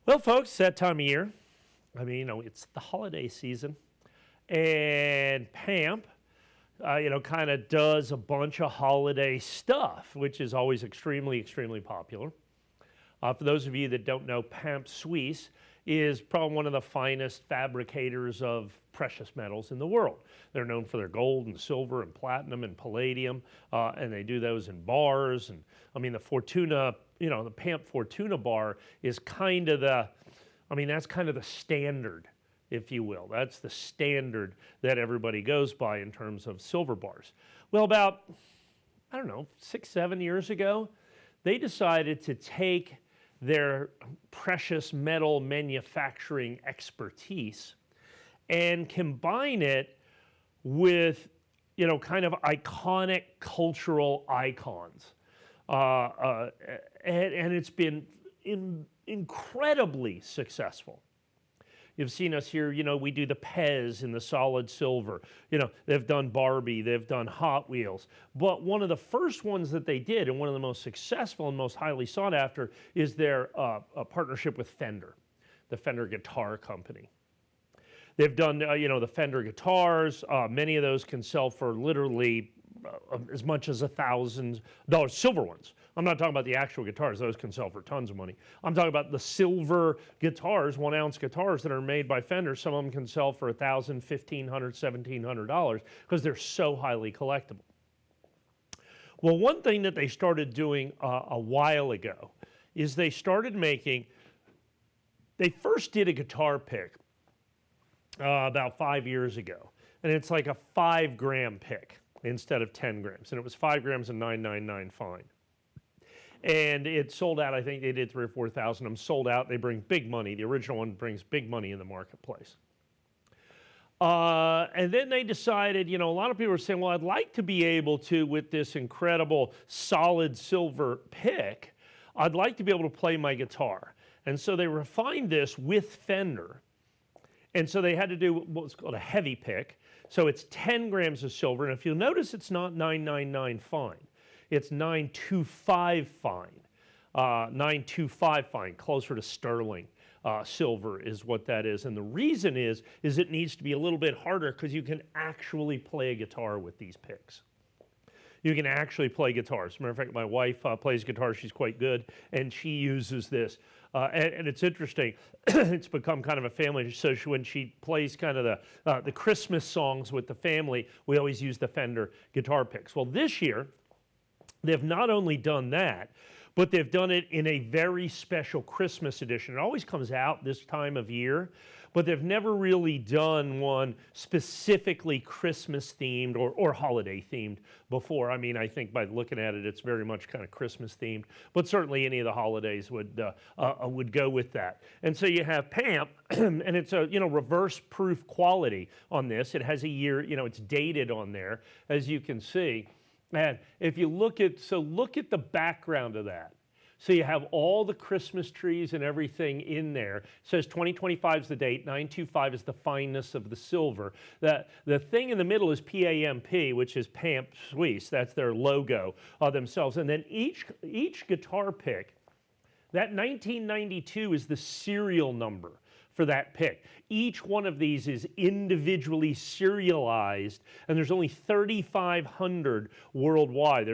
Well, folks, it's that time of year. I mean, it's the holiday season, and PAMP, kind of does a bunch of holiday stuff, which is always extremely, extremely popular. For those of you that don't know, PAMP Suisse is probably one of the finest fabricators of precious metals in the world. They're known for their gold and silver and platinum and palladium, and they do those in bars. And I mean, the Fortuna, the PAMP Fortuna bar is kind of that's kind of the standard, if you will. That's the standard that everybody goes by in terms of silver bars. Well, about, 6, 7 years ago, they decided to take their precious metal manufacturing expertise and combine it with, kind of iconic cultural icons. And it's been incredibly successful. You've seen us here, we do the Pez in the solid silver. They've done Barbie, they've done Hot Wheels. But one of the first ones that they did, and one of the most successful and most highly sought after, is their partnership with Fender, the Fender guitar company. They've done, the Fender guitars. Many of those can sell for literally as much as $1,000, silver ones. I'm not talking about the actual guitars. Those can sell for tons of money. I'm talking about the silver guitars, 1-ounce guitars that are made by Fender. Some of them can sell for $1,000, $1,500, $1,700 because they're so highly collectible. Well, one thing that they started doing a while ago is they first did a guitar pick about 5 years ago. And it's like a 5-gram pick instead of 10 grams. And it was 5 grams and 999 fine. And it sold out. I think they did 3,000 or 4,000 of them. Sold out. They bring big money. The original one brings big money in the marketplace. And then they decided, a lot of people were saying, well, I'd like to be able to, with this incredible solid silver pick, I'd like to be able to play my guitar. And so they refined this with Fender. And so they had to do what's called a heavy pick. So it's 10 grams of silver. And if you'll notice, it's not 999 fine. It's 925 fine. 925 fine, closer to sterling. Silver is what that is. And the reason is it needs to be a little bit harder because you can actually play a guitar with these picks. You can actually play guitars. As a matter of fact, my wife plays guitar. She's quite good, and she uses this. And it's interesting. It's become kind of a family. So when she plays kind of the Christmas songs with the family, we always use the Fender guitar picks. Well, this year, they've not only done that, but they've done it in a very special Christmas edition. It always comes out this time of year, but they've never really done one specifically Christmas themed or holiday themed before. I mean, I think by looking at it, it's very much kind of Christmas themed, but certainly any of the holidays would go with that. And so you have PAMP, and it's a reverse proof quality on this. It has a year, it's dated on there, as you can see. And if you look at the background of that. So you have all the Christmas trees and everything in there. It says 2025 is the date, 925 is the fineness of the silver. The thing in the middle is PAMP, which is PAMP Suisse. That's their logo themselves. And then each guitar pick, that 1992 is the serial number for that pick. Each one of these is individually serialized, and there's only 3,500 worldwide.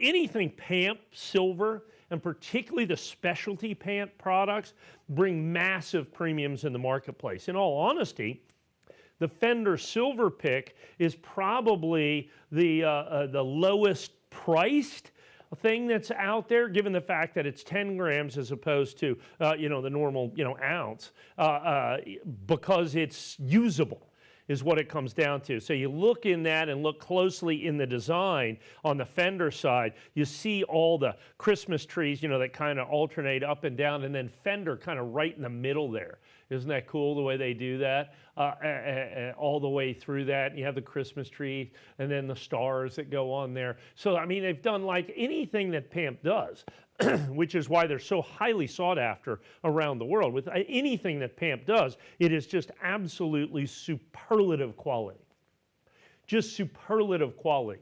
Anything PAMP silver, and particularly the specialty PAMP products, bring massive premiums in the marketplace. In all honesty, the Fender silver pick is probably the lowest priced thing that's out there, given the fact that it's 10 grams as opposed to the normal ounce, because it's usable is what it comes down to. So you look in that and look closely in the design on the Fender side, you see all the Christmas trees, that kind of alternate up and down, and then Fender kind of right in the middle there. Isn't that cool the way they do that? All the way through that. You have the Christmas tree and then the stars that go on there. So, I mean, they've done like anything that PAMP does, which is why they're so highly sought after around the world. With anything that PAMP does, it is just absolutely superlative quality. Just superlative quality.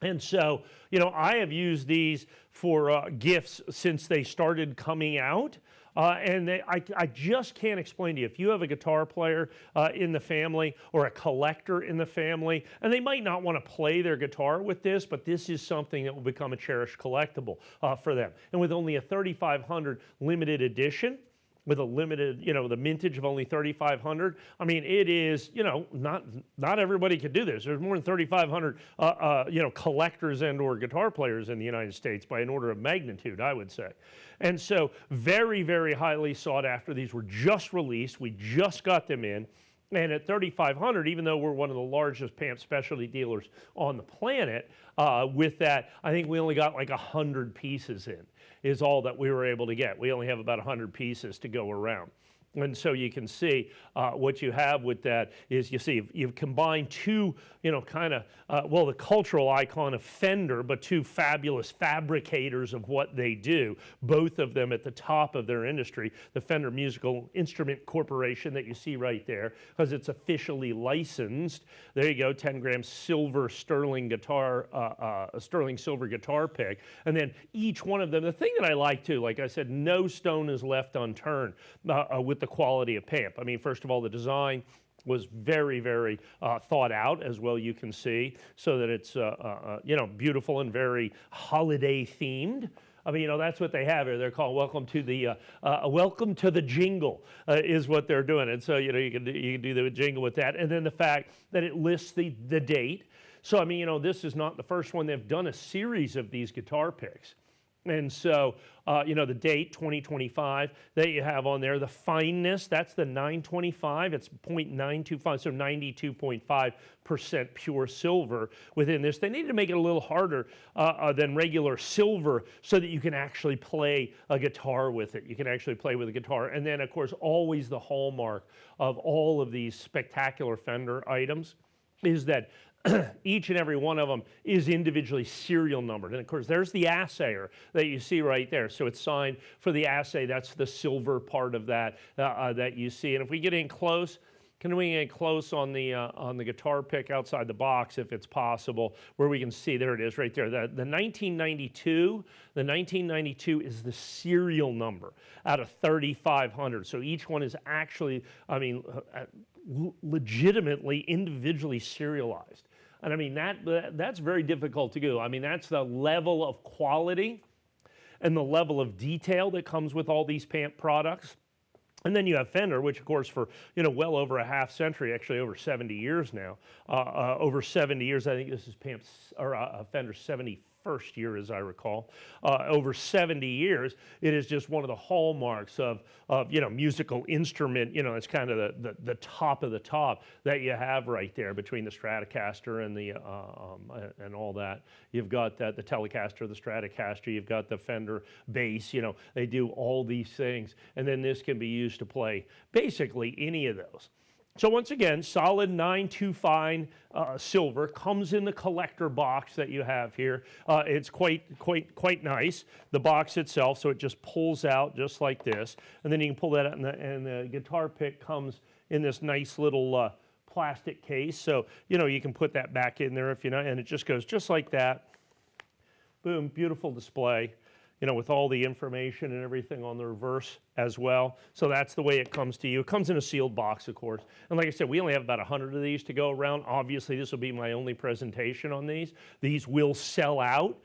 And so, I have used these for gifts since they started coming out. And I just can't explain to you, if you have a guitar player in the family or a collector in the family, and they might not want to play their guitar with this, but this is something that will become a cherished collectible for them. And with only a 3,500 limited edition, with a limited, the mintage of only 3,500. I mean, it is, not everybody could do this. There's more than 3,500, collectors and or guitar players in the United States by an order of magnitude, I would say. And so very, very highly sought after. These were just released. We just got them in. And at 3,500, even though we're one of the largest PAMP specialty dealers on the planet, with that, I think we only got like 100 pieces in, is all that we were able to get. We only have about 100 pieces to go around. And so you can see what you have with that is, you see, you've combined two, the cultural icon of Fender, but two fabulous fabricators of what they do, both of them at the top of their industry. The Fender Musical Instrument Corporation that you see right there, because it's officially licensed. There you go, 10-gram silver sterling guitar, sterling silver guitar pick. And then each one of them, the thing that I like too, like I said, no stone is left unturned with the quality of PAMP. I mean, first of all, the design was very, very thought out, as well you can see, so that it's beautiful and very holiday themed. I mean, that's what they have here. They're called Welcome to the Jingle is what they're doing. And so, you can do the jingle with that. And then the fact that it lists the date. So, I mean, this is not the first one. They've done a series of these guitar picks. And so, the date, 2025, that you have on there. The fineness, that's the 925. It's 0.925, so 92.5% pure silver within this. They needed to make it a little harder than regular silver so that you can actually play a guitar with it. You can actually play with a guitar. And then, of course, always the hallmark of all of these spectacular Fender items is that each and every one of them is individually serial numbered. And of course, there's the assayer that you see right there. So it's signed for the assay. That's the silver part of that that you see. And if we get in close, can we get close on the guitar pick outside the box, if it's possible, where we can see, there it is right there. The 1992 is the serial number out of 3,500. So each one is actually, legitimately individually serialized. And I mean, that's very difficult to do. I mean, that's the level of quality and the level of detail that comes with all these PAMP products. And then you have Fender, which of course for, well over a half century, actually over 70 years now, over 70 years, I think this is Fender's 71st year, as I recall, over 70 years, it is just one of the hallmarks of musical instrument, it's kind of the top of the top that you have right there between the Stratocaster and the and all that. You've got the Telecaster, the Stratocaster, you've got the Fender bass, they do all these things, and then this can be used to play basically any of those. So once again, solid 925 silver, comes in the collector box that you have here. It's quite nice, the box itself, so it just pulls out just like this. And then you can pull that out, and the guitar pick comes in this nice little plastic case. So, you can put that back in there if and it just goes just like that. Boom, beautiful display, with all the information and everything on the reverse as well. So that's the way it comes to you. It comes in a sealed box, of course. And like I said, we only have about 100 of these to go around. Obviously, this will be my only presentation on these. These will sell out.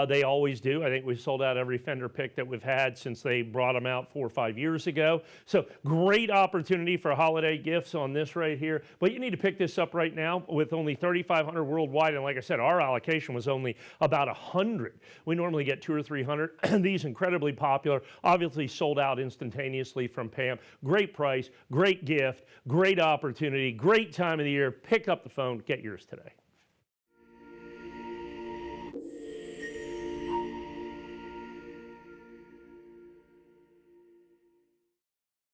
They always do. I think we've sold out every Fender pick that we've had since they brought them out 4 or 5 years ago. So great opportunity for holiday gifts on this right here. But you need to pick this up right now with only 3,500 worldwide. And like I said, our allocation was only about 100. We normally get 200 or 300. These incredibly popular, obviously sold out instantaneously from PAMP. Great price, great gift, great opportunity, great time of the year. Pick up the phone, get yours today.